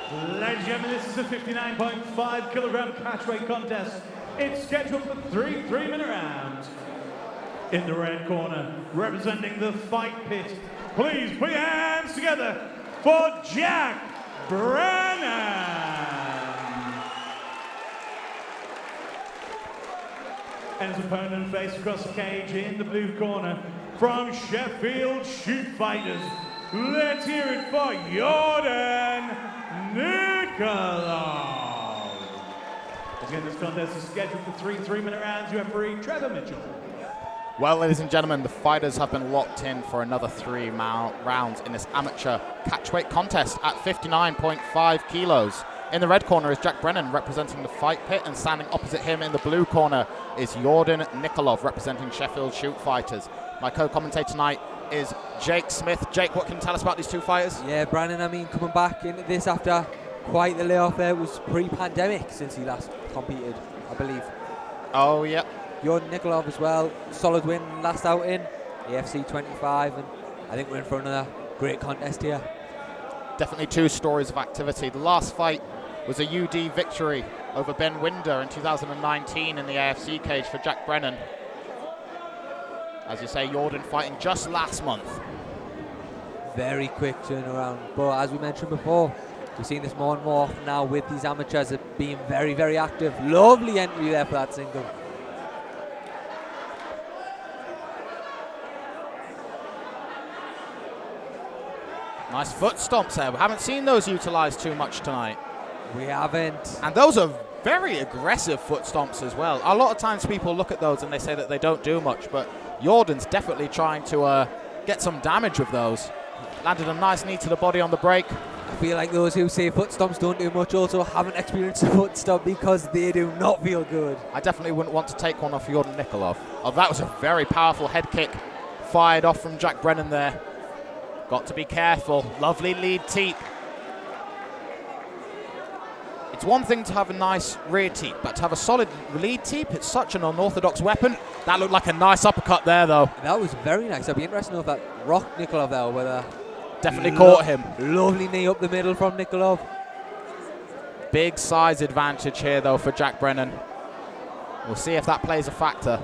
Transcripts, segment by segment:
Ladies and gentlemen, this is a 59.5 kilogram catchweight contest. It's scheduled for three 3-minute rounds. In the red corner, representing the fight pit, please put your hands together for Jack Brannan. And his opponent faced across the cage in the blue corner from Sheffield Shoot Fighters. Let's hear it for Yordan Nikolov. Again, this contest is scheduled for three 3-minute rounds. You have referee Trevor Mitchell. Well, ladies and gentlemen, the fighters have been locked in for another 3 rounds in this amateur catchweight contest at 59.5 kilos. In the red corner is Jack Brannan representing the fight pit, and standing opposite him in the blue corner is Yordan Nikolov representing Sheffield Shoot Fighters. My co-commentator tonight is Jake Smith. Jake, what can you tell us about these two fighters? Yeah, Brannan, I mean, coming back into this after quite the layoff there. It was pre-pandemic since he last competed, I believe. Oh, yeah. Yordan Nikolov as well, solid win last outing, AFC 25, and I think we're in for another great contest here. Definitely two stories of activity. The last fight was a UD victory over Ben Winder in 2019 in the AFC cage for Jack Brannan. As you say, Yordan fighting just last month. Very quick turnaround, but as we mentioned before, we've seen this more and more often now with these amateurs being very, very active. Lovely entry there for that single. Nice foot stomps there. We haven't seen those utilised too much tonight. We haven't. And those are very aggressive foot stomps as well. A lot of times people look at those and they say that they don't do much, but Yordan's definitely trying to get some damage with those. Landed a nice knee to the body on the break. I feel like those who say foot stomps don't do much also haven't experienced a foot stomp, because they do not feel good. I definitely wouldn't want to take one off Yordan Nikolov. Oh, that was a very powerful head kick fired off from Jack Brannan there. Got to be careful. Lovely lead teep. It's one thing to have a nice rear teep, but to have a solid lead teep, it's such an unorthodox weapon. That looked like a nice uppercut there, though. That was very nice. I'd be interested to know if that rocked Nikolov there, whether definitely caught him. Lovely knee up the middle from Nikolov. Big size advantage here, though, for Jack Brannan. We'll see if that plays a factor.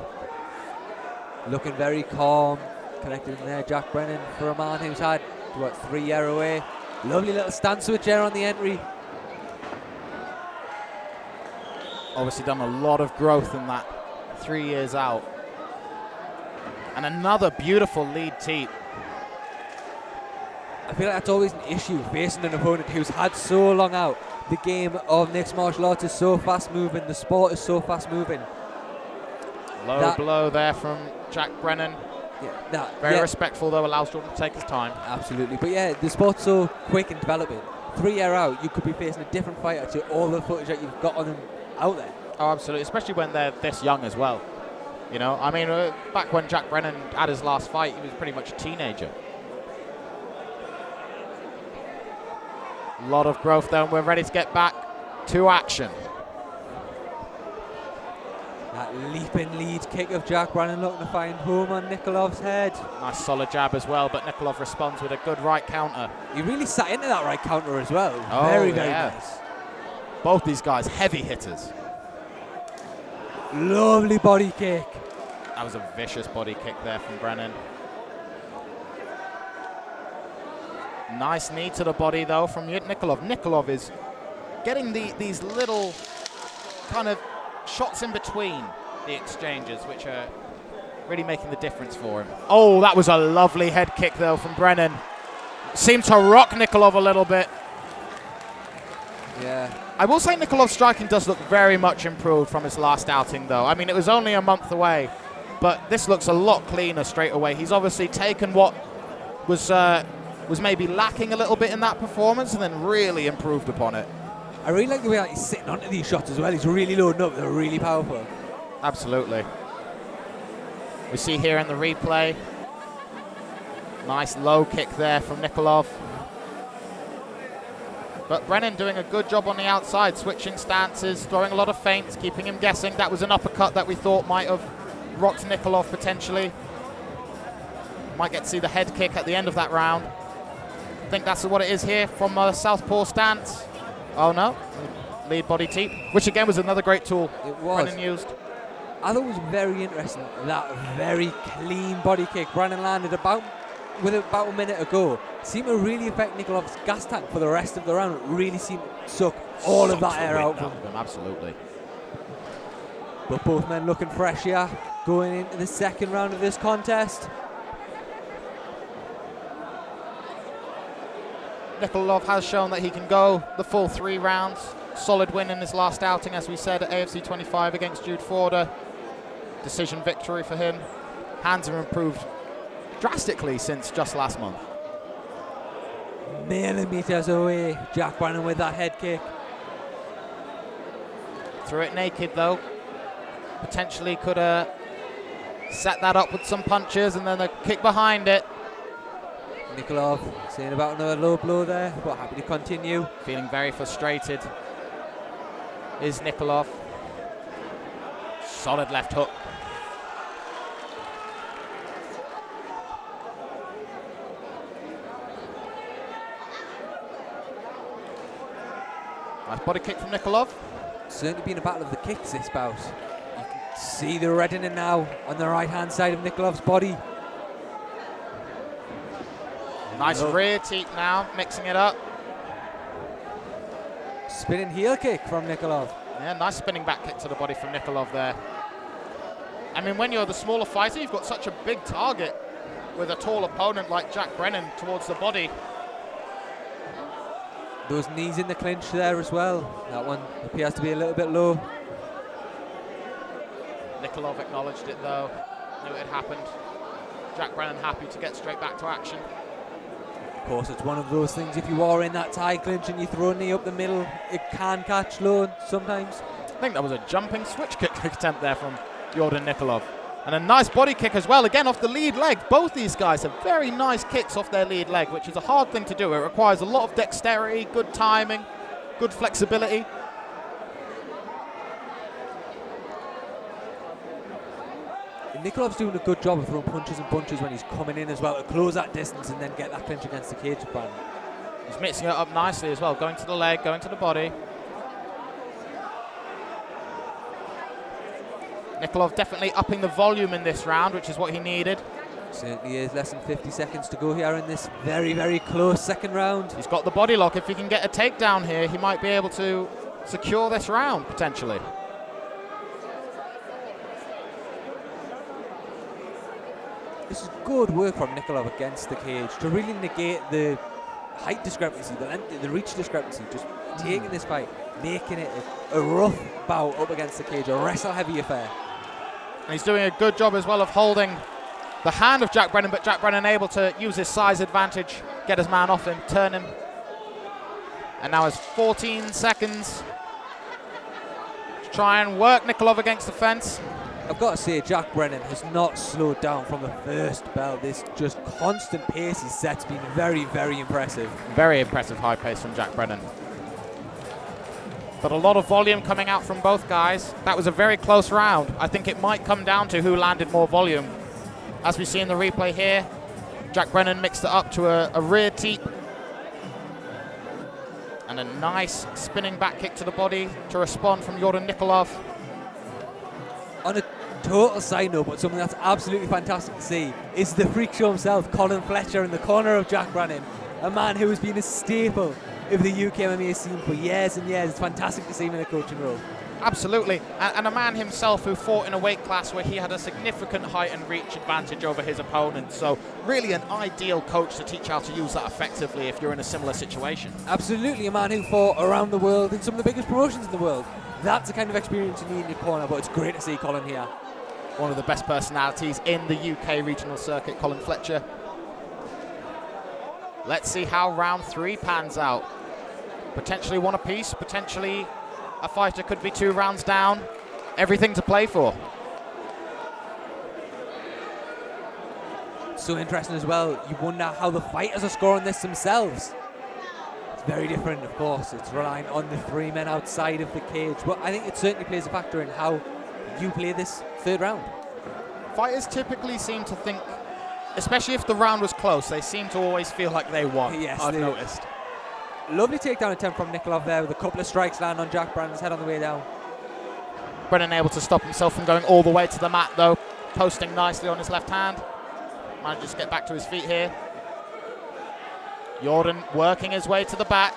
Looking very calm, connected in there, Jack Brannan, for a man who's had, 3 years away. Lovely little stance switch there on the entry. Obviously done a lot of growth in that 3 years out. And another beautiful lead teep. I feel like that's always an issue, facing an opponent who's had so long out. The game of mixed martial arts is so fast moving, the sport is so fast moving. Low blow there from Jack Brannan. Yeah, very respectful, though, allows Jordan to take his time. Absolutely, but yeah, the sport's so quick and developing. 3 years out, you could be facing a different fighter to all the footage that you've got on them out there. Oh, absolutely, especially when they're this young as well. You know, I mean, back when Jack Brannan had his last fight, he was pretty much a teenager. A lot of growth there, and we're ready to get back to action. That leaping lead kick of Jack Brannan looking to find home on Nikolov's head. Nice solid jab as well, but Nikolov responds with a good right counter. He really sat into that right counter as well. Oh, very nice. Both these guys, heavy hitters. Lovely body kick. That was a vicious body kick there from Brannan. Nice knee to the body, though, from Nikolov. Nikolov is getting these little kind of shots in between the exchanges, which are really making the difference for him. Oh, that was a lovely head kick, though, from Brannan. Seemed to rock Nikolov a little bit. Yeah. I will say Nikolov's striking does look very much improved from his last outing, though. I mean, it was only a month away, but this looks a lot cleaner straight away. He's obviously taken what was maybe lacking a little bit in that performance and then really improved upon it. I really like the way he's sitting onto these shots as well. He's really loading up. They're really powerful. Absolutely. We see here in the replay, nice low kick there from Nikolov. But Brannan doing a good job on the outside, switching stances, throwing a lot of feints, keeping him guessing. That was an uppercut that we thought might have rocked Nikolov potentially. Might get to see the head kick at the end of that round. I think that's what it is here from southpaw stance. Oh no, lead body teep, which again was another great tool It was. Brannan used. I thought it was very interesting, that very clean body kick Brannan landed with about a minute ago. Seemed to really affect Nikolov's gas tank for the rest of the round. It really seemed to suck all of that air out from him. Absolutely. But both men looking fresh here, going into the second round of this contest. Nikolov has shown that he can go the full 3 rounds. Solid win in his last outing, as we said, at AFC 25 against Jude Forder. Decision victory for him. Hands have improved drastically since just last month. Millimeters away, Jack Brannan with that head kick. Threw it naked though. Potentially could set that up with some punches and then a kick behind it. Nikolov saying about another low blow there, but happy to continue. Feeling very frustrated is Nikolov. Solid left hook. Nice body kick from Nikolov. Certainly been a battle of the kicks this bout. You can see the reddening now on the right hand side of Nikolov's body. Nice rear teep now, mixing it up. Spinning heel kick from Nikolov. Yeah, nice spinning back kick to the body from Nikolov there. I mean, when you're the smaller fighter, you've got such a big target with a tall opponent like Jack Brannan towards the body. Those knees in the clinch there as well. That one appears to be a little bit low. Nikolov acknowledged it though, knew it had happened. Jack Brannan happy to get straight back to action. Of course, it's one of those things, if you are in that tie clinch and you throw a knee up the middle, it can catch low sometimes. I think that was a jumping switch kick attempt there from Yordan Nikolov. And a nice body kick as well, again off the lead leg. Both these guys have very nice kicks off their lead leg, which is a hard thing to do. It requires a lot of dexterity, good timing, good flexibility. Nikolov's doing a good job of throwing punches and bunches when he's coming in as well, to close that distance and then get that clinch against the cage. He's mixing it up nicely as well, going to the leg, going to the body. Nikolov definitely upping the volume in this round, which is what he needed. Certainly is. Less than 50 seconds to go here in this very, very close second round. He's got the body lock. If he can get a takedown here, he might be able to secure this round, potentially. This is good work from Nikolov against the cage to really negate the height discrepancy, the reach discrepancy, just taking this fight, making it a rough bout up against the cage, a wrestle-heavy affair. And he's doing a good job as well of holding the hand of Jack Brannan, but Jack Brannan able to use his size advantage, get his man off him, turn him. And now has 14 seconds to try and work Nikolov against the fence. I've got to say, Jack Brannan has not slowed down from the first bell. This just constant pace he sets been very, very impressive. Very impressive high pace from Jack Brannan. But a lot of volume coming out from both guys. That was a very close round. I think it might come down to who landed more volume. As we see in the replay here, Jack Brannan mixed it up to a rear teep. And a nice spinning back kick to the body to respond from Yordan Nikolov. On a total side note, but something that's absolutely fantastic to see is the freak show himself, Colin Fletcher, in the corner of Jack Brannan, a man who has been a staple of the UK MMA scene for years and years. It's fantastic to see him in a coaching role. Absolutely, and a man himself who fought in a weight class where he had a significant height and reach advantage over his opponent. So really an ideal coach to teach how to use that effectively if you're in a similar situation. Absolutely, a man who fought around the world in some of the biggest promotions in the world. That's the kind of experience you need in your corner, but it's great to see Colin here. One of the best personalities in the UK regional circuit, Colin Fletcher. Let's see how round 3 pans out. Potentially one apiece, potentially a fighter could be 2 rounds down. Everything to play for. So interesting as well, you wonder how the fighters are scoring this themselves. It's very different, of course. It's relying on the 3 men outside of the cage, but I think it certainly plays a factor in how you play this 3rd round. Fighters typically seem to think, especially if the round was close, they seem to always feel like they won. Yes, I've noticed. Lovely takedown attempt from Nikolov there with a couple of strikes land on Jack Brannan's head on the way down. Brannan able to stop himself from going all the way to the mat though, posting nicely on his left hand. Manages to get back to his feet here. Yordan working his way to the back.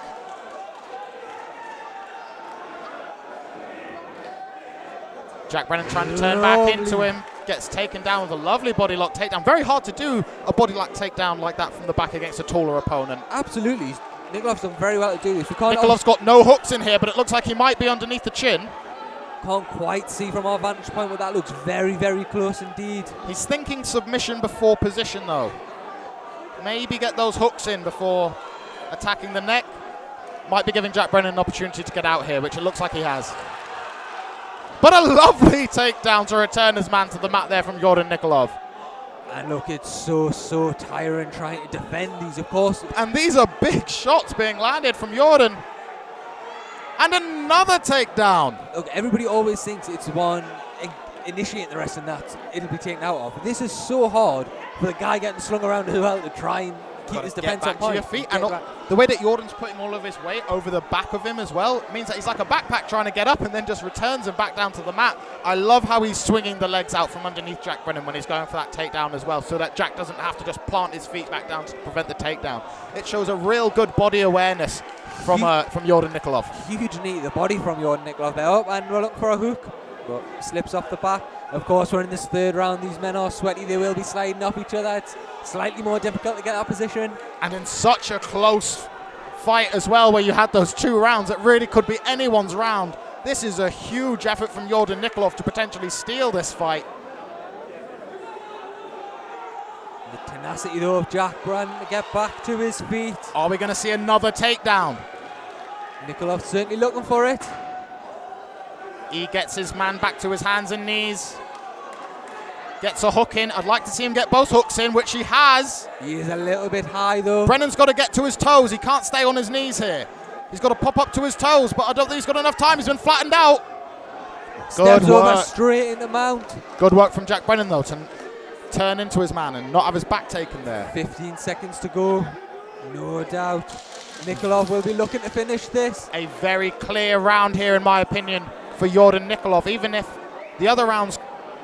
Jack Brannan trying to turn back into him. Gets taken down with a lovely body lock takedown. Very hard to do a body lock takedown like that from the back against a taller opponent. Absolutely. Nikolov's done very well to do this. Nikolov's got no hooks in here, but it looks like he might be underneath the chin. Can't quite see from our vantage point, but that looks very, very close indeed. He's thinking submission before position though. Maybe get those hooks in before attacking the neck. Might be giving Jack Brannan an opportunity to get out here, which it looks like he has. But a lovely takedown to return his man to the mat there from Yordan Nikolov. And look, it's so tiring trying to defend these, of course. And these are big shots being landed from Yordan. And another takedown. Look, everybody always thinks it's one initiate the rest and that it'll be taken out of. This is so hard for the guy getting slung around as well to try and keep his defense on point. Get back to your feet. And the way that Yordan's putting all of his weight over the back of him as well means that he's like a backpack trying to get up and then just returns him back down to the mat. I love how he's swinging the legs out from underneath Jack Brannan when he's going for that takedown as well, so that Jack doesn't have to just plant his feet back down to prevent the takedown. It shows a real good body awareness from Yordan Nikolov. Huge knee to the body from Yordan Nikolov there. Up and we're looking for a hook, but slips off the back. Of course, we're in this third round. These men are sweaty. They will be sliding off each other. It's slightly more difficult to get that position. And in such a close fight as well, where you had those 2 rounds, it really could be anyone's round. This is a huge effort from Yordan Nikolov to potentially steal this fight. The tenacity, though, of Jack Brannan to get back to his feet. Are we going to see another takedown? Nikolov certainly looking for it. He gets his man back to his hands and knees. Gets a hook in. I'd like to see him get both hooks in, which he has. He is a little bit high, though. Brennan's got to get to his toes. He can't stay on his knees here. He's got to pop up to his toes, but I don't think he's got enough time. He's been flattened out. Steps over straight in the mount. Good work from Jack Brannan, though, to turn into his man and not have his back taken there. 15 seconds to go. No doubt. Nikolov will be looking to finish this. A very clear round here, in my opinion, for Yordan Nikolov. Even if the other rounds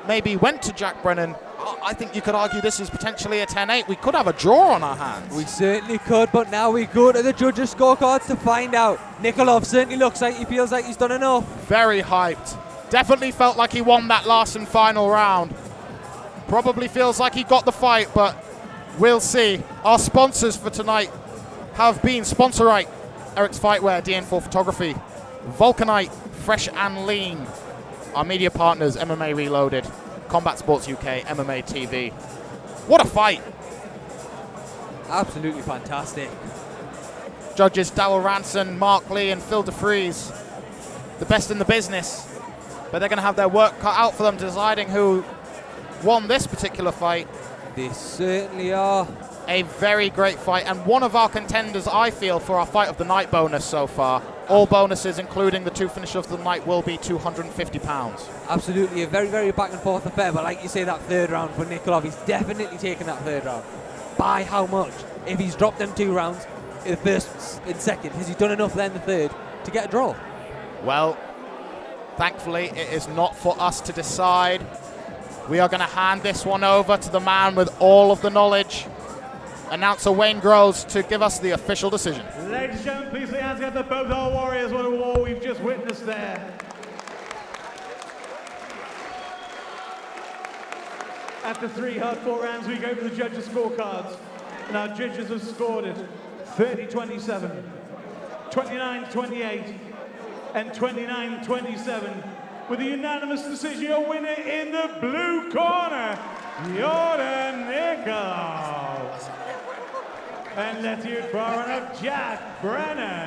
maybe went to Jack Brannan, I think you could argue this is potentially a 10-8. We could have a draw on our hands. We certainly could, but now we go to the judges' scorecards to find out. Nikolov certainly looks like he feels like he's done enough. Very hyped. Definitely felt like he won that last and final round. Probably feels like he got the fight, but we'll see. Our sponsors for tonight have been Sponsorite, Eric's Fightwear, DN4 Photography, Vulcanite, Fresh and Lean. Our media partners, MMA Reloaded, Combat Sports UK, MMA TV. What a fight. Absolutely fantastic. Judges Darryl Ranson, Mark Lee and Phil DeFries, the best in the business. But they're going to have their work cut out for them deciding who won this particular fight. They certainly are. A very great fight, and one of our contenders, I feel, for our Fight of the Night bonus so far. All bonuses, including the 2 finishes of the night, will be £250. Absolutely, a very, very back and forth affair, but like you say, that third round for Nikolov, he's definitely taken that third round. By how much? If he's dropped them 2 rounds, in the first and second, has he done enough then the third to get a draw? Well, thankfully, it is not for us to decide. We are going to hand this one over to the man with all of the knowledge, announcer Wayne Groves, to give us the official decision. Ladies and gentlemen, please put your hands together, both our warriors. What a war we've just witnessed there. After 3 hard-fought rounds, we go to the judges' scorecards, and our judges have scored it 30-27, 29-28, and 29-27. With a unanimous decision, your winner in the blue corner, Yordan Nikolov. And let's hear it for our runner, Jack Brannan.